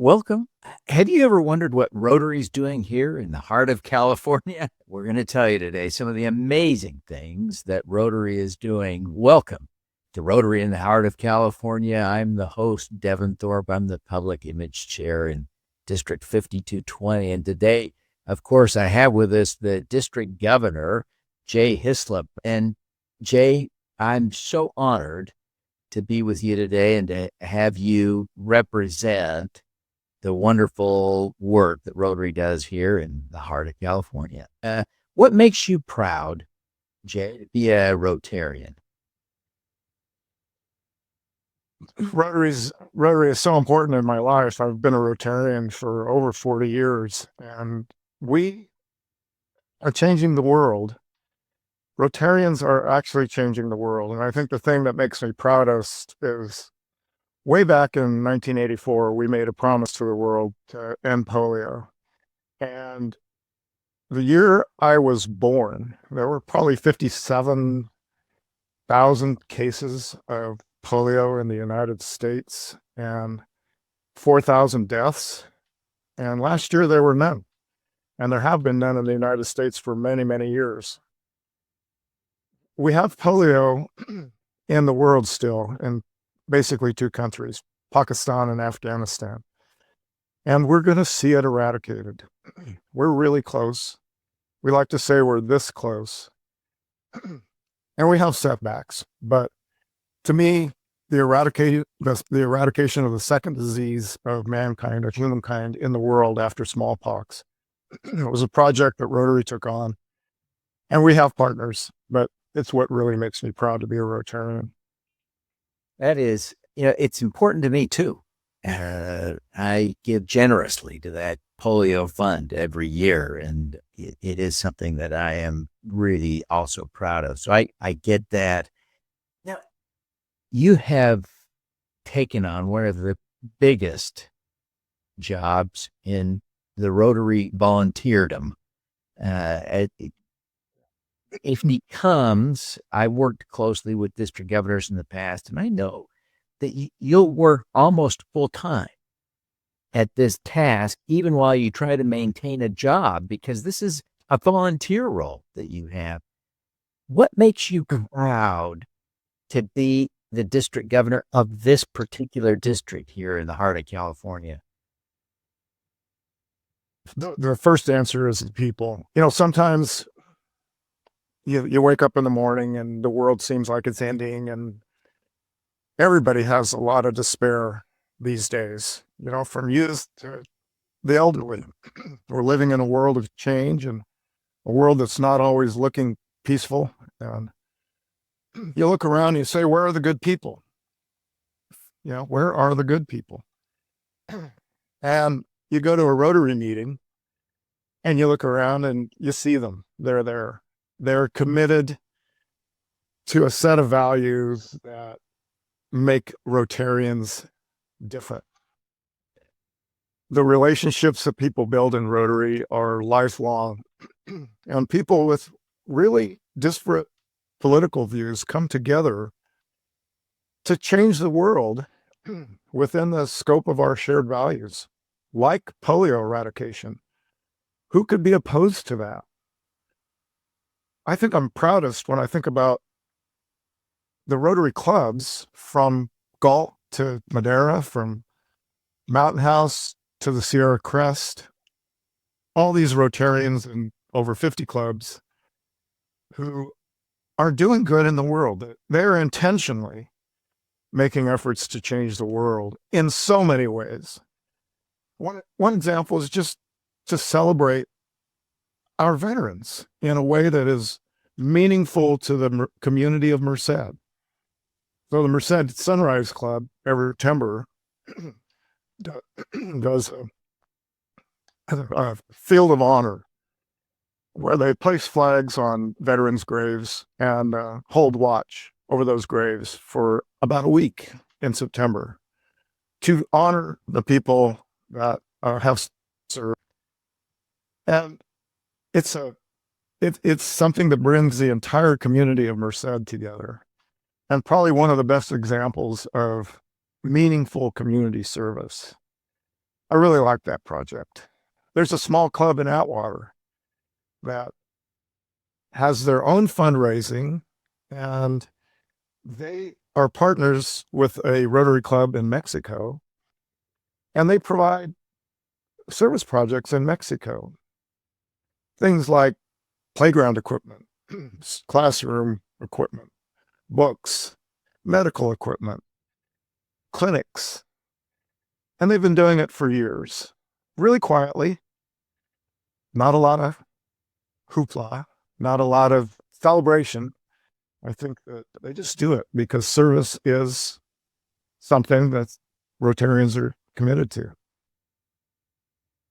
Welcome. Have you ever wondered what Rotary's doing here in the heart of California? We're going to tell you today some of the amazing things that Rotary is doing. Welcome to Rotary in the heart of California. I'm the host, Devin Thorpe. I'm the public image chair in District 5220. And today, of course, I have with us the district governor, Jay Hislop. And Jay, I'm so honored to be with you today and to have you represent the wonderful work that Rotary does here in the heart of California. What makes you proud, Jay, to be a Rotarian? Rotary is so important in my life. I've been a Rotarian for over 40 years, and we are changing the world. Rotarians are actually changing the world, and I think the thing that makes me proudest is way back in 1984, we made a promise to the world to end polio. And the year I was born, there were probably 57,000 cases of polio in the United States and 4,000 deaths. And last year there were none. And there have been none in the United States for many, many years. We have polio in the world still in basically two countries, Pakistan and Afghanistan. And we're going to see it eradicated. We're really close. We like to say we're this close. And we have setbacks, but to me, the eradication of the second disease of mankind, of humankind in the world after smallpox, it was a project that Rotary took on, and we have partners, but it's what really makes me proud to be a Rotarian. That is, it's important to me too. I give generously to that polio fund every year, and it is something that I am really also proud of. So I get that. Now, you have taken on one of the biggest jobs in the Rotary volunteerdom. It becomes, I worked closely with district governors in the past, and I know that you'll work almost full time at this task, even while you try to maintain a job, because this is a volunteer role that you have. What makes you proud to be the district governor of this particular district here in the heart of California? The first answer is people. Sometimes you wake up in the morning and the world seems like it's ending, and everybody has a lot of despair these days, from youth to the elderly. We're living in a world of change and a world that's not always looking peaceful. And you look around and you say, where are the good people? Where are the good people? And you go to a Rotary meeting and you look around and you see them. They're there. They're committed to a set of values that make Rotarians different. The relationships that people build in Rotary are lifelong, and people with really disparate political views come together to change the world within the scope of our shared values, like polio eradication. Who could be opposed to that? I think I'm proudest when I think about the Rotary clubs, from Galt to Madera, from Mountain House to the Sierra Crest, all these Rotarians in over 50 clubs who are doing good in the world. They're intentionally making efforts to change the world in so many ways. One example is just to celebrate our veterans in a way that is meaningful to the community of Merced. So the Merced Sunrise Club every September does a field of honor where they place flags on veterans' graves and hold watch over those graves for about a week in September to honor the people that have served. And it's something that brings the entire community of Merced together, and probably one of the best examples of meaningful community service. I really like that project. There's a small club in Atwater that has their own fundraising, and they are partners with a Rotary Club in Mexico, and they provide service projects in Mexico. Things like playground equipment, classroom equipment, books, medical equipment, clinics. And they've been doing it for years, really quietly, not a lot of hoopla, not a lot of celebration. I think that they just do it because service is something that Rotarians are committed to.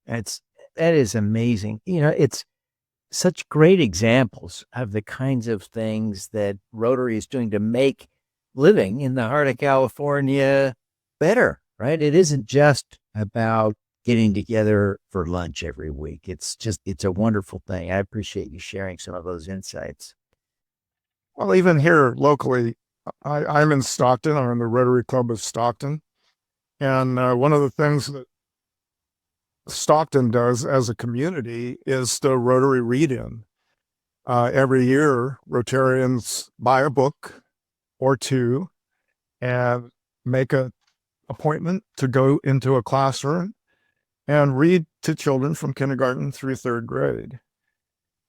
That is amazing. It's such great examples of the kinds of things that Rotary is doing to make living in the heart of California better, right? It isn't just about getting together for lunch every week. It's a wonderful thing. I appreciate you sharing some of those insights. Well, even here locally, I'm in Stockton. I'm in the Rotary Club of Stockton. And one of the things that Stockton does as a community is the Rotary Read-In. Every year, Rotarians buy a book or two and make an appointment to go into a classroom and read to children from kindergarten through third grade.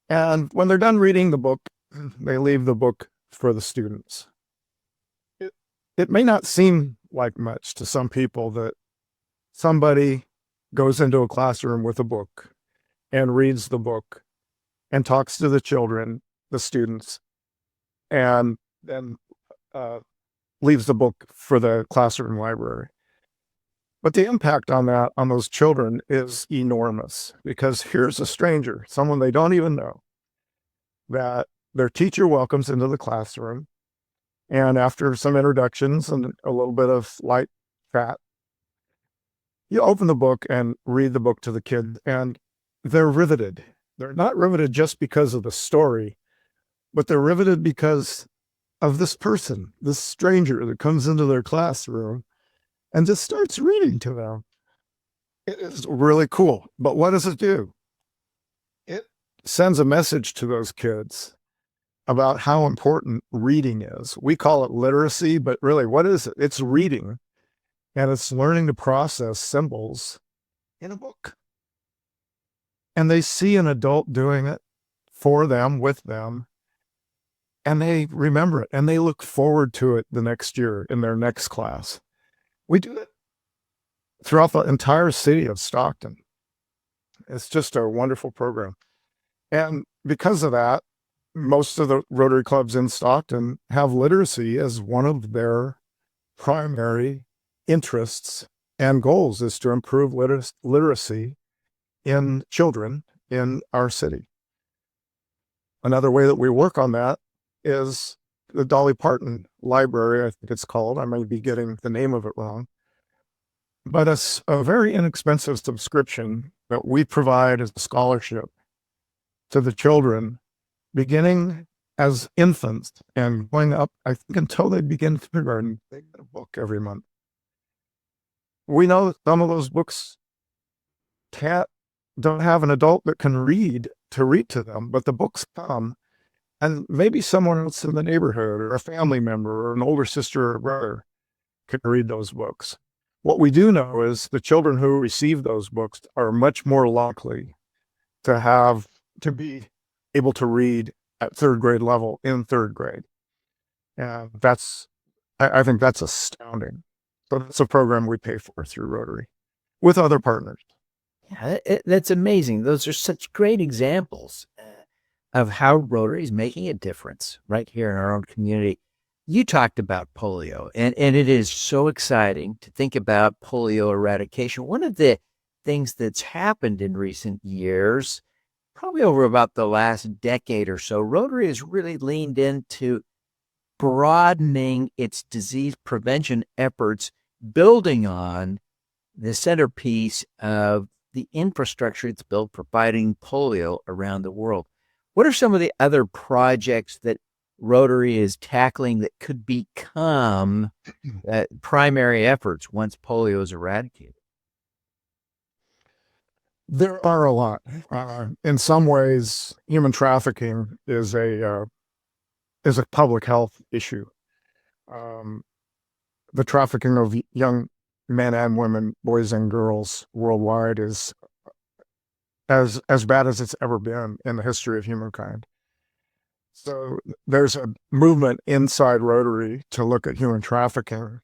And when they're done reading the book, they leave the book for the students. It may not seem like much to some people that somebody goes into a classroom with a book and reads the book and talks to the children, the students, and then leaves the book for the classroom library. But the impact on those children is enormous, because here's a stranger, someone they don't even know, that their teacher welcomes into the classroom. And after some introductions and a little bit of light chat, you open the book and read the book to the kids, and they're riveted. They're not riveted just because of the story, but they're riveted because of this person, this stranger that comes into their classroom and just starts reading to them. It is really cool. But what does it do? It sends a message to those kids about how important reading is. We call it literacy, but really, what is it? It's reading, and it's learning to process symbols in a book. And they see an adult doing it for them, with them, and they remember it, and they look forward to it the next year in their next class. We do it throughout the entire city of Stockton. It's just a wonderful program. And because of that, most of the Rotary clubs in Stockton have literacy as one of their primary interests and goals, is to improve literacy in children in our city. Another way that we work on that is the Dolly Parton Library, I think it's called. I might be getting the name of it wrong. But it's a very inexpensive subscription that we provide as a scholarship to the children, beginning as infants and going up, I think, until they begin kindergarten. They get a book every month. We know some of those books don't have an adult that can read to them, but the books come, and maybe someone else in the neighborhood or a family member or an older sister or brother can read those books. What we do know is the children who receive those books are much more likely to be able to read at third grade level in third grade. And I think that's astounding. So that's a program we pay for through Rotary with other partners. Yeah, that's amazing. Those are such great examples of how Rotary is making a difference right here in our own community. You talked about polio, and it is so exciting to think about polio eradication. One of the things that's happened in recent years, probably over about the last decade or so, Rotary has really leaned into broadening its disease prevention efforts, building on the centerpiece of the infrastructure it's built for fighting polio around the world. What are some of the other projects that Rotary is tackling that could become primary efforts once polio is eradicated? There are a lot. In some ways, human trafficking is a public health issue. Um, the trafficking of young men and women, boys and girls worldwide is as bad as it's ever been in the history of humankind. So there's a movement inside Rotary to look at human trafficking.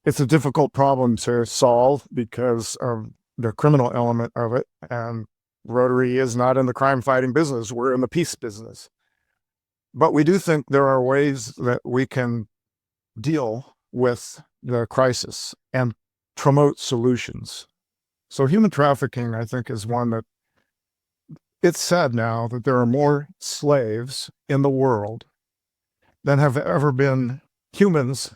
It's a difficult problem to solve because of the criminal element of it, and Rotary is not in the crime fighting business. We're in the peace business. But we do think there are ways that we can deal with the crisis and promote solutions. So human trafficking, I think, is one that it's said now that there are more slaves in the world than have ever been humans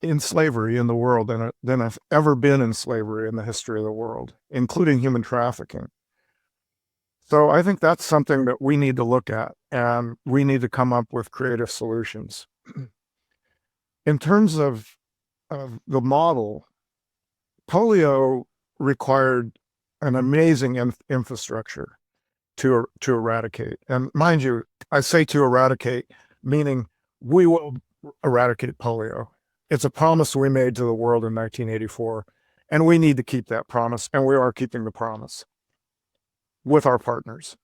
in slavery in the world than have ever been in slavery in the history of the world, including human trafficking. So I think that's something that we need to look at, and we need to come up with creative solutions. In terms of the model, polio required an amazing infrastructure to eradicate. And mind you, I say to eradicate, meaning we will eradicate polio. It's a promise we made to the world in 1984, and we need to keep that promise, and we are keeping the promise with our partners.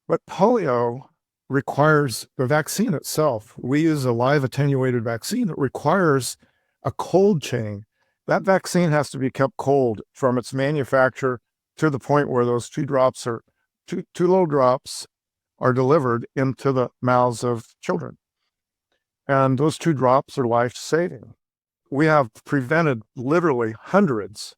But polio requires the vaccine itself. We use a live attenuated vaccine that requires a cold chain. That vaccine has to be kept cold from its manufacture to the point where those two little drops are delivered into the mouths of children. And those 2 drops are life-saving. We have prevented literally hundreds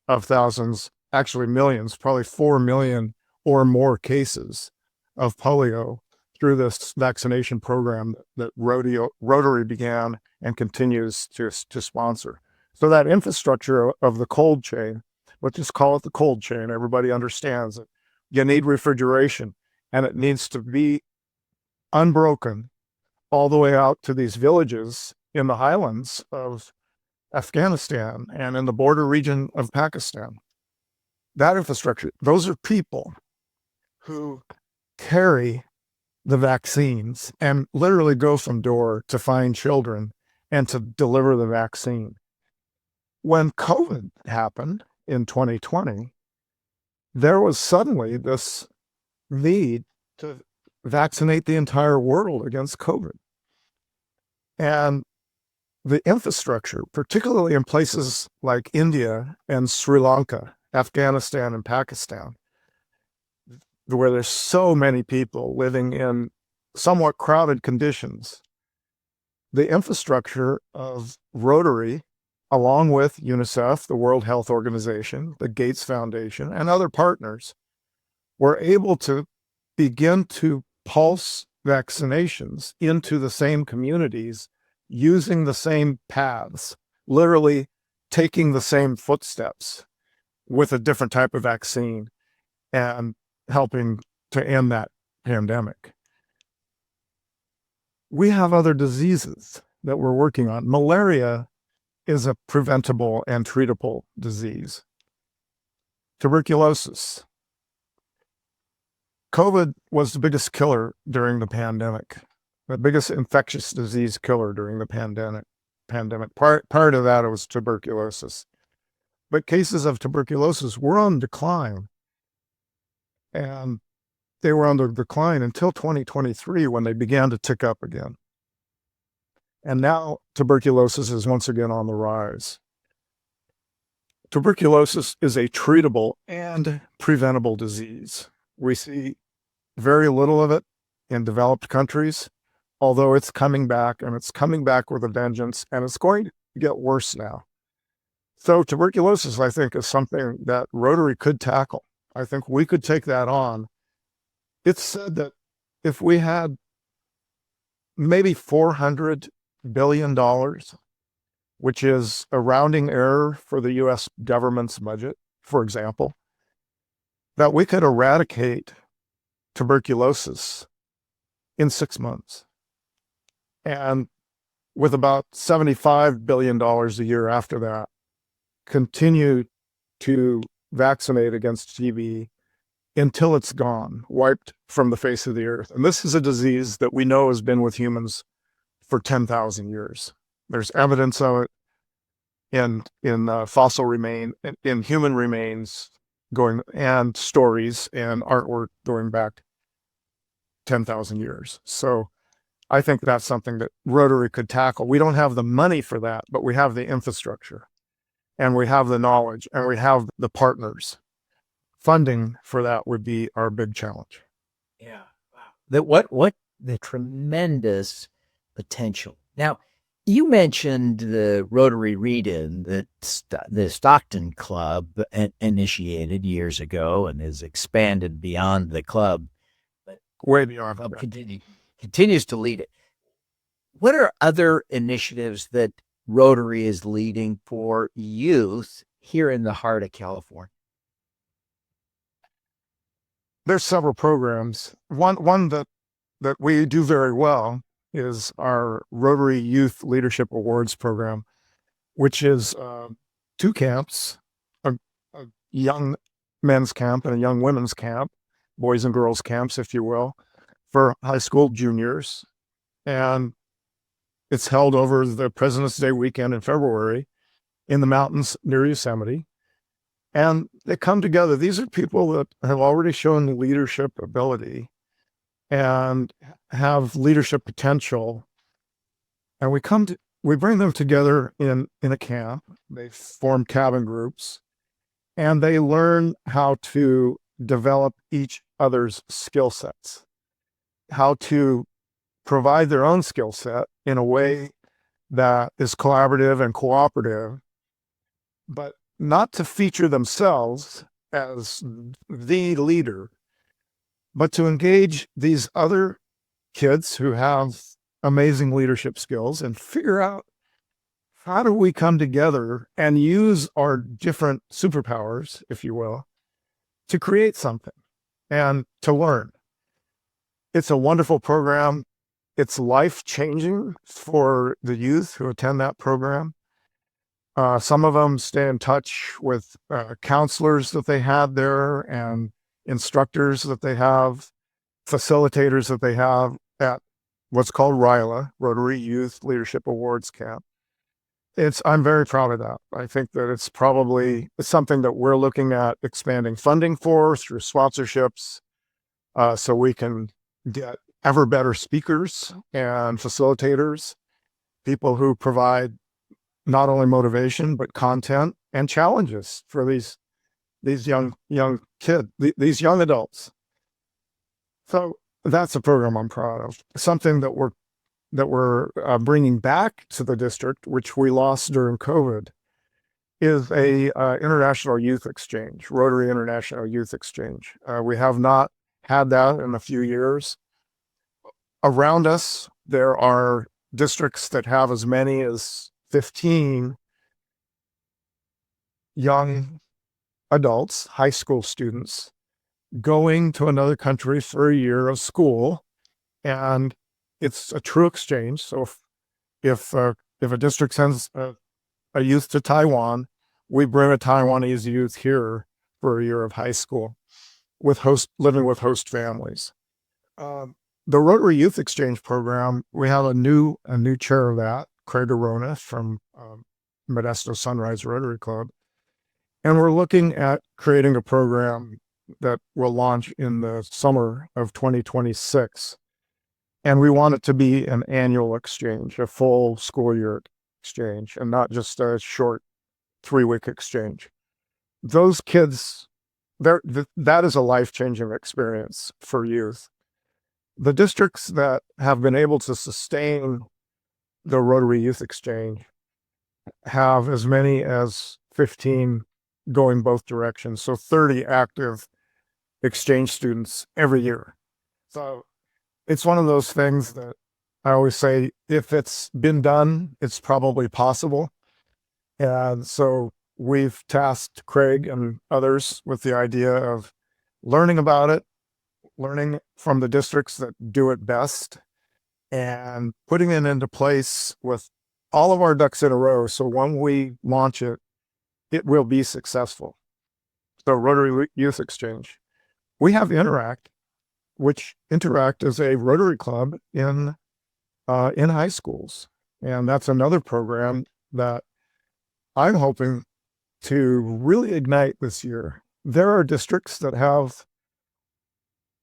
of thousands, actually millions, probably 4 million or more cases of polio through this vaccination program that Rotary began and continues to sponsor. So that infrastructure of the cold chain, let's just call it the cold chain, everybody understands it. You need refrigeration, and it needs to be unbroken all the way out to these villages in the highlands of Afghanistan and in the border region of Pakistan. That infrastructure, those are people who carry the vaccines and literally go from door to find children and to deliver the vaccine. When COVID happened in 2020, there was suddenly this need to vaccinate the entire world against COVID. And the infrastructure, particularly in places like India and Sri Lanka, Afghanistan and Pakistan, where there's so many people living in somewhat crowded conditions, the infrastructure of Rotary, along with UNICEF, the World Health Organization, the Gates Foundation, and other partners, were able to begin to pulse vaccinations into the same communities using the same paths, literally taking the same footsteps with a different type of vaccine and helping to end that pandemic. We have other diseases that we're working on. Malaria is a preventable and treatable disease. Tuberculosis. COVID was the biggest killer during the pandemic, the biggest infectious disease killer during the pandemic. Prior to that, it was tuberculosis. But cases of tuberculosis were on decline. And they were on the decline until 2023 when they began to tick up again. And now tuberculosis is once again on the rise. Tuberculosis is a treatable and preventable disease. We see very little of it in developed countries, although it's coming back, and it's coming back with a vengeance, and it's going to get worse now. So tuberculosis, I think, is something that Rotary could tackle. I think we could take that on. It's said that if we had maybe $400 billion, which is a rounding error for the US government's budget, for example, that we could eradicate tuberculosis in 6 months. And with about $75 billion a year after that, continue to vaccinate against TB until it's gone, wiped from the face of the earth. And this is a disease that we know has been with humans for 10,000 years. There's evidence of it in fossil remain, in human remains going, and stories and artwork going back 10,000 years. So I think that's something that Rotary could tackle. We don't have the money for that, but we have the infrastructure and we have the knowledge and we have the partners. Funding for that would be our big challenge. Yeah. Wow. What the tremendous potential. Now, you mentioned the Rotary Read-In that the Stockton Club initiated years ago and has expanded beyond the club. But way beyond club continues to lead it. What are other initiatives that Rotary is leading for youth here in the heart of California? There's several programs. One that we do very well is our Rotary Youth Leadership Awards program, which is 2 camps, a young men's camp and a young women's camp, boys and girls camps, if you will, for high school juniors. And it's held over the President's Day weekend in February in the mountains near Yosemite. And they come together. These are people that have already shown the leadership ability and have leadership potential. And we bring them together in a camp. They form cabin groups and they learn how to develop each other's skill sets, how to provide their own skill set in a way that is collaborative and cooperative, but not to feature themselves as the leader, but to engage these other kids who have amazing leadership skills and figure out how do we come together and use our different superpowers, if you will, to create something and to learn. It's a wonderful program. It's life-changing for the youth who attend that program. Some of them stay in touch with counselors that they had there and instructors that they have, facilitators that they have at what's called RYLA, Rotary Youth Leadership Awards Camp. I'm very proud of that. I think that it's probably something that we're looking at expanding funding for through sponsorships, so we can get ever better speakers and facilitators, people who provide not only motivation, but content and challenges for these young kids, these young adults. So that's a program I'm proud of. Something that we're bringing back to the district, which we lost during COVID, is a international youth exchange, Rotary International Youth Exchange. We have not had that in a few years. Around us, there are districts that have as many as 15 young adults, high school students, going to another country for a year of school. And it's a true exchange. So if a district sends a youth to Taiwan, we bring a Taiwanese youth here for a year of high school living with host families. The Rotary Youth Exchange Program, we have a new chair of that, Craig Arona from Modesto Sunrise Rotary Club. And we're looking at creating a program that will launch in the summer of 2026. And we want it to be an annual exchange, a full school year exchange, and not just a short 3-week exchange. Those kids, that is a life-changing experience for youth. The districts that have been able to sustain the Rotary Youth Exchange have as many as 15 going both directions. So 30 active exchange students every year. So it's one of those things that I always say, if it's been done, it's probably possible. And so we've tasked Craig and others with the idea of learning about it, learning from the districts that do it best, and putting it into place with all of our ducks in a row. So when we launch it, it will be successful. So Rotary Youth Exchange. We have Interact, which Interact is a Rotary club in high schools. And that's another program that I'm hoping to really ignite this year. There are districts that have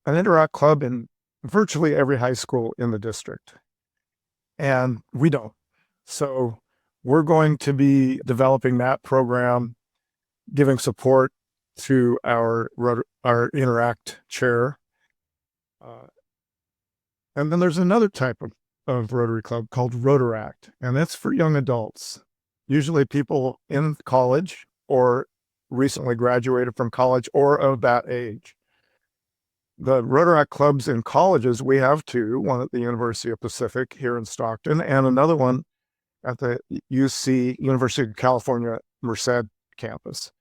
an Interact club in virtually every high school in the district, and we don't. So we're going to be developing that program, giving support to our Interact chair. And then there's another type of Rotary Club called Rotaract, and that's for young adults, usually people in college or recently graduated from college or of that age. The Rotaract clubs in colleges, we have two, one at the University of Pacific here in Stockton and another one at the UC, University of California, Merced campus.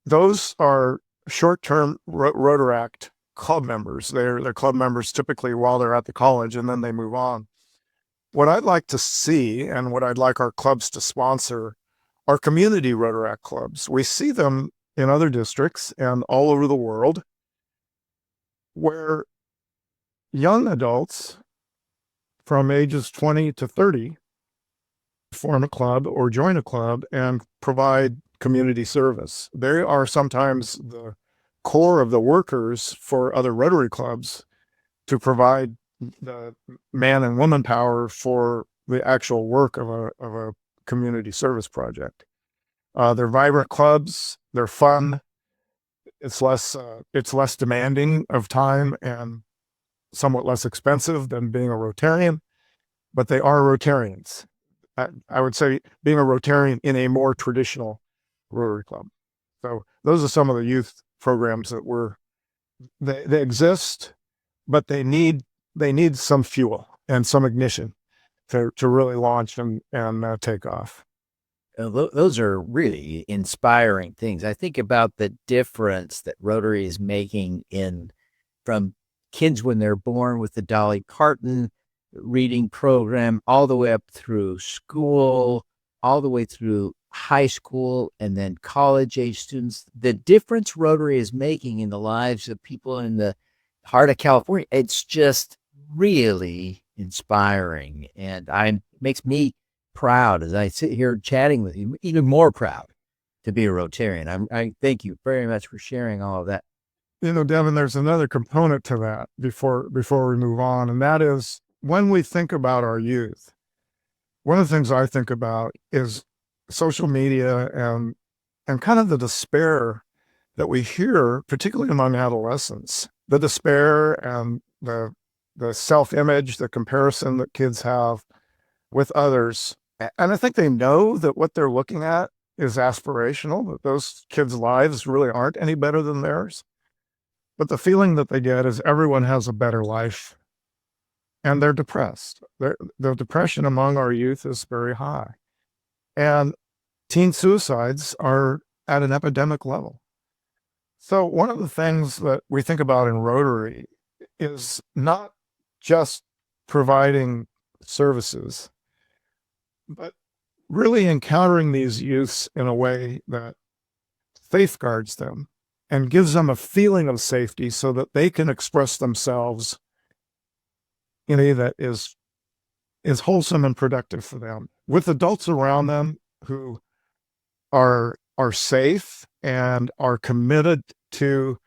Those are short-term Rotaract club members. They're club members typically while they're at the college, and then they move on. What I'd like to see and what I'd like our clubs to sponsor are community Rotaract clubs. We see them in other districts and all over the world where young adults from ages 20 to 30 form a club or join a club and provide community service. They are sometimes the core of the workers for other Rotary clubs to provide the man and woman power for the actual work of a community service project. They're vibrant clubs. They're fun. It's less demanding of time and somewhat less expensive than being a Rotarian, but they are Rotarians. I would say being a Rotarian in a more traditional Rotary club. So those are some of the youth programs that they exist, but they need some fuel and some ignition to really launch and take off. Those are really inspiring things. I think about the difference that Rotary is making from kids when they're born with the Dolly Parton reading program, all the way up through school, all the way through high school, and then college age students. The difference Rotary is making in the lives of people in the heart of California, it's just really inspiring. And it makes me proud as I sit here chatting with you, even more proud to be a Rotarian. I thank you very much for sharing all of that. Devin, there's another component to that before we move on, and that is when we think about our youth, one of the things I think about is social media and kind of the despair that we hear, particularly among adolescents, the despair and the self-image, the comparison that kids have with others. And I think they know that what they're looking at is aspirational, that those kids' lives really aren't any better than theirs. But the feeling that they get is everyone has a better life, and they're depressed. The depression among our youth is very high. And teen suicides are at an epidemic level. So one of the things that we think about in Rotary is not just providing services, but really encountering these youths in a way that safeguards them and gives them a feeling of safety so that they can express themselves in a way that is wholesome and productive for them, with adults around them who are safe and are committed to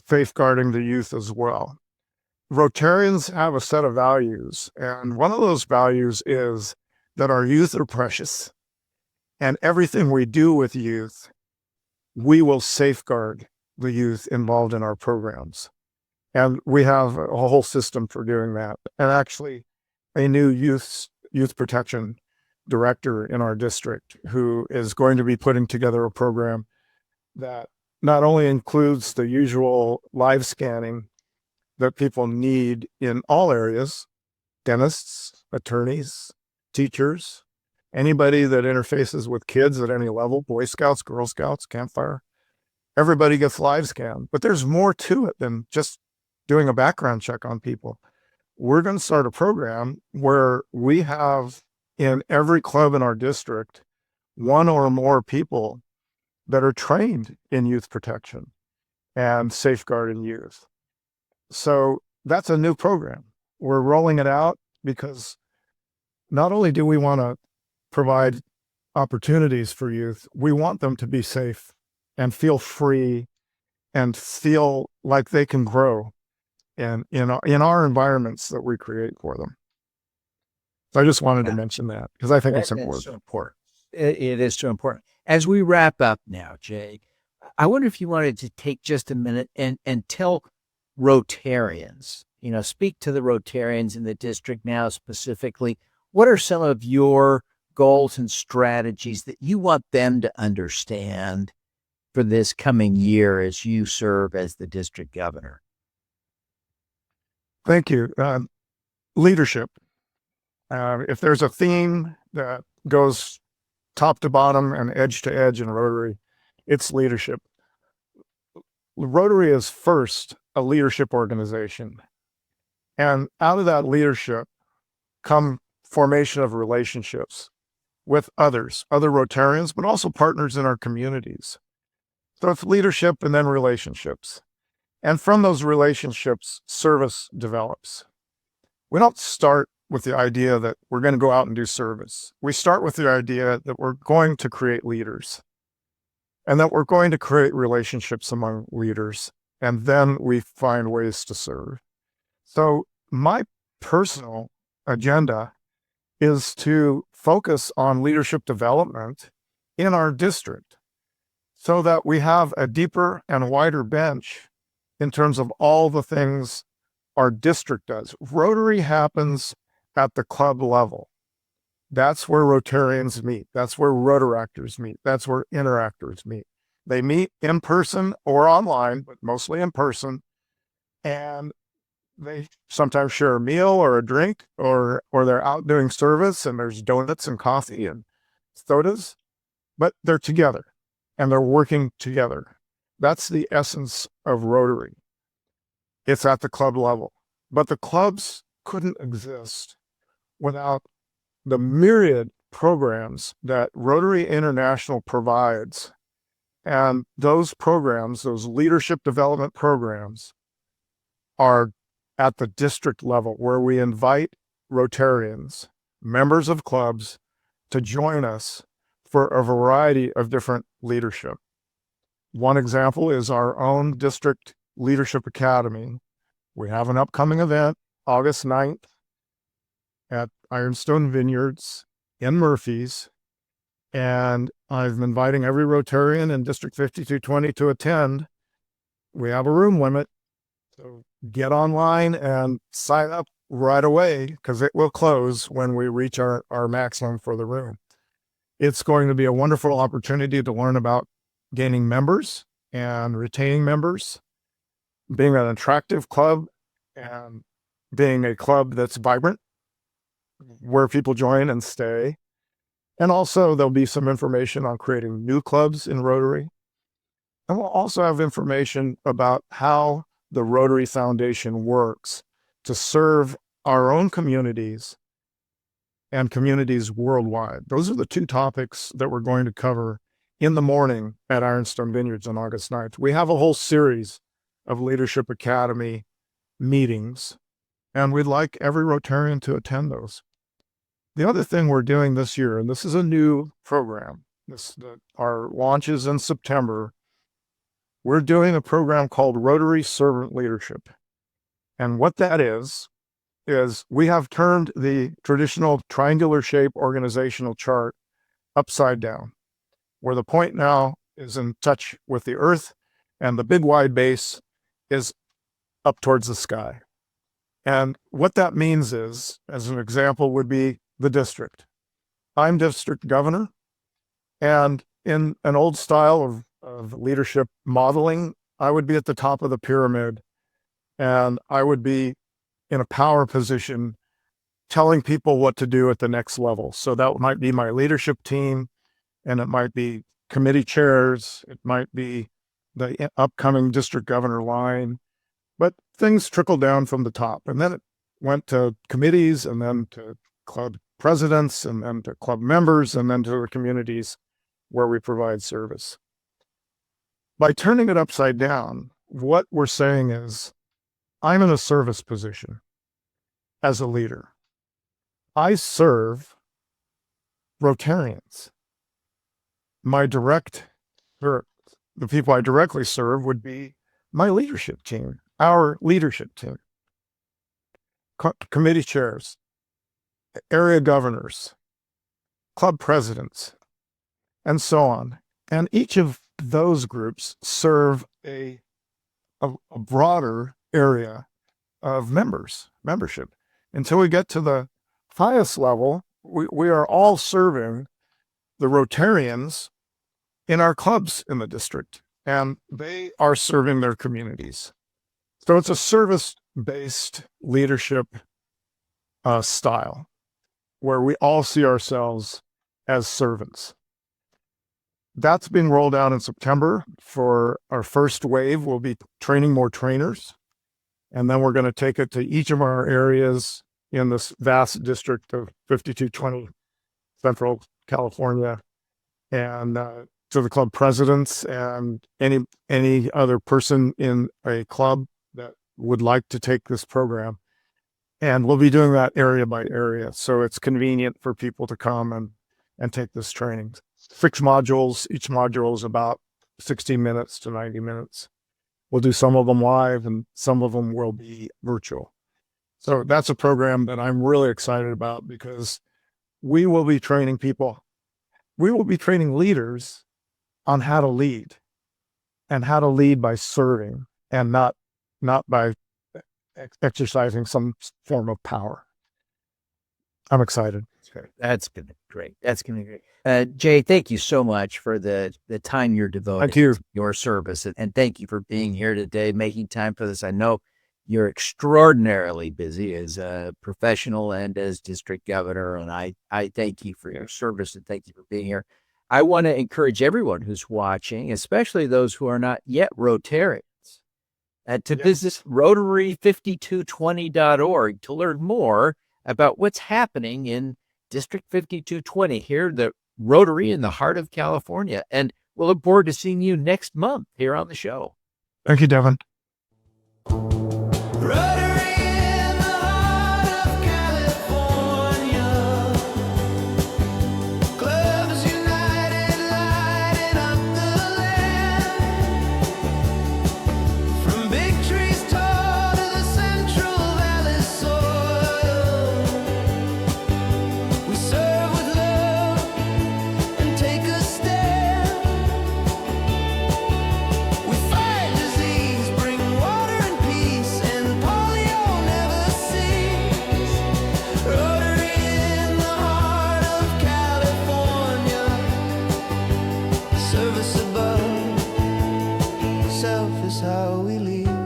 safeguarding the youth as well. Rotarians have a set of values, and one of those values is that our youth are precious, and everything we do with youth, we will safeguard the youth involved in our programs. And we have a whole system for doing that. And actually, a new youth protection director in our district who is going to be putting together a program that not only includes the usual live scanning that people need in all areas, dentists, attorneys, teachers, anybody that interfaces with kids at any level, Boy Scouts, Girl Scouts, Campfire, everybody gets live scanned. But there's more to it than just doing a background check on people. We're going to start a program where we have in every club in our district one or more people that are trained in youth protection and safeguarding youth. So that's a new program. We're rolling it out because not only do we want to provide opportunities for youth, we want them to be safe and feel free and feel like they can grow in our environments that we create for them. So I just wanted to mention that because I think it's important. So important. It is so important. As we wrap up now, Jay, I wonder if you wanted to take just a minute and tell Rotarians, speak to the Rotarians in the district now specifically. What are some of your goals and strategies that you want them to understand for this coming year as you serve as the district governor? Thank you. Leadership. If there's a theme that goes top to bottom and edge to edge in Rotary, it's leadership. Rotary is first a leadership organization. And out of that leadership come formation of relationships with others, other Rotarians, but also partners in our communities. So it's leadership and then relationships. And from those relationships, service develops. We don't start with the idea that we're going to go out and do service. We start with the idea that we're going to create leaders and that we're going to create relationships among leaders. And then we find ways to serve. So my personal agenda is to focus on leadership development in our district so that we have a deeper and wider bench in terms of all the things our district does. Rotary happens at the club level. That's where Rotarians meet. That's where Rotaractors meet. That's where Interactors meet. They meet in person or online, but mostly in person. And they sometimes share a meal or a drink, or they're out doing service and there's donuts and coffee and sodas, but they're together and they're working together. That's the essence of Rotary. It's at the club level, but the clubs couldn't exist without the myriad programs that Rotary International provides. And those programs, those leadership development programs, are at the district level where we invite Rotarians, members of clubs, to join us for a variety of different leadership. One example is our own district leadership academy. We have an upcoming event, August 9th, at Ironstone Vineyards in Murphys. And I'm inviting every Rotarian in District 5220 to attend. We have a room limit, so get online and sign up right away because it will close when we reach our maximum for the room. It's going to be a wonderful opportunity to learn about gaining members and retaining members, being an attractive club and being a club that's vibrant, where people join and stay. And also there'll be some information on creating new clubs in Rotary. And we'll also have information about how the Rotary Foundation works to serve our own communities and communities worldwide. Those are the two topics that we're going to cover in the morning at Ironstone Vineyards on August 9th. We have a whole series of Leadership Academy meetings, and we'd like every Rotarian to attend those. The other thing we're doing this year, and this is a new program, our launch is in September, we're doing a program called Rotary Servant Leadership. And what that is we have turned the traditional triangular shape organizational chart upside down, where the point now is in touch with the earth and the big wide base is up towards the sky. And what that means is, as an example, would be the district. I'm district governor, and in an old style of leadership modeling, I would be at the top of the pyramid and I would be in a power position telling people what to do at the next level. So that might be my leadership team, and it might be committee chairs, it might be the upcoming district governor line, but things trickle down from the top. And then it went to committees, and then to club presidents, and then to club members, and then to the communities where we provide service. By turning it upside down, what we're saying is, I'm in a service position as a leader. I serve Rotarians. The people I directly serve would be my leadership team, our leadership team, committee chairs, area governors, club presidents, and so on. And each of those groups serve a broader area of membership. Until we get to the highest level, we are all serving the Rotarians in our clubs in the district, and they are serving their communities. So it's a service-based leadership style where we all see ourselves as servants. That's being rolled out in September. For our first wave, we'll be training more trainers, and then we're going to take it to each of our areas in this vast district of 5220 Central California, and to the club presidents and any other person in a club that would like to take this program. And we'll be doing that area by area, so it's convenient for people to come and take this training. 6 modules. Each module is about 60 minutes to 90 minutes. We'll do some of them live and some of them will be virtual. So that's a program that I'm really excited about, because we will be training people. We will be training leaders on how to lead, and how to lead by serving and not by exercising some form of power. I'm excited. That's going to be great. That's going to be great. Jay, thank you so much for the time you're devoting to your service. And thank you for being here today, making time for this. I know you're extraordinarily busy as a professional and as district governor, and I thank you for your service and thank you for being here. I want to encourage everyone who's watching, especially those who are not yet Rotarians, to visit Rotary5220.org to learn more about what's happening in District 5220 here, the Rotary in the heart of California. And we'll look forward to seeing you next month here on the show. Thank you, Devin. Service above, self is how we lead.